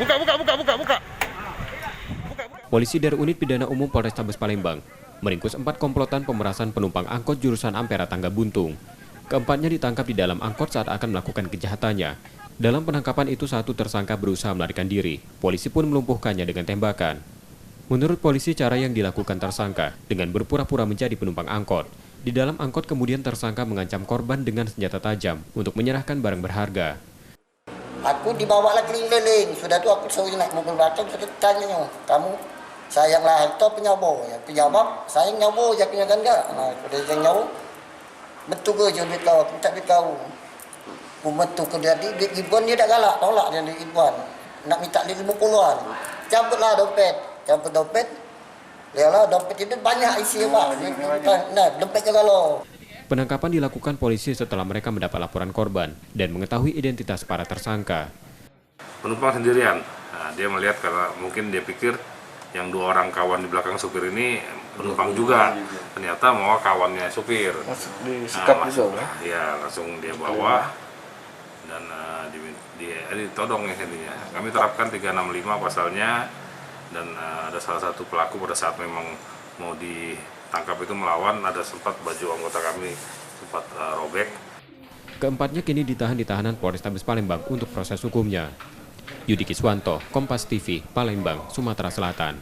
Buka. Polisi dari Unit Pidana Umum Polrestabes Palembang meringkus 4 komplotan pemerasan penumpang angkot jurusan Ampera Tangga Buntung. Keempatnya ditangkap di dalam angkot saat akan melakukan kejahatannya. Dalam penangkapan itu, satu tersangka berusaha melarikan diri. Polisi pun melumpuhkannya dengan tembakan. Menurut polisi, cara yang dilakukan tersangka dengan berpura-pura menjadi penumpang angkot. Di dalam angkot kemudian tersangka mengancam korban dengan senjata tajam untuk menyerahkan barang berharga. Aku dibawa lagi keliling, sudah tu aku suruh naik mobil belakang, saya tanya, kamu sayanglah itu penyabur, ya penyabab, sayang nyabur, ya punya kan enggak? Nah, sudah sayang nyabur, betul ke je duit kau, aku tak duit kau. Aku betul ke dia, duit ribuan dia tak galak, tolak dia duit ribuan, nak minta dia 50-an, cabutlah dompet, lihatlah dompet itu banyak isi apa, nah dompetnya kalau. Penangkapan dilakukan polisi setelah mereka mendapat laporan korban dan mengetahui identitas para tersangka. Penumpang sendirian, nah, dia melihat karena mungkin dia pikir yang 2 orang kawan di belakang supir ini penumpang juga. Ternyata mau kawannya supir. Disekap gitu? Ya, langsung dia bawa dan ditodong ya intinya. Kami terapkan 365 pasalnya dan ada salah satu pelaku pada saat memang mau ditangkap itu melawan, ada sempat baju anggota kami sempat robek. Keempatnya kini ditahan di tahanan Polrestabes Palembang untuk proses hukumnya. Yudi Kiswanto, Kompas TV, Palembang, Sumatera Selatan.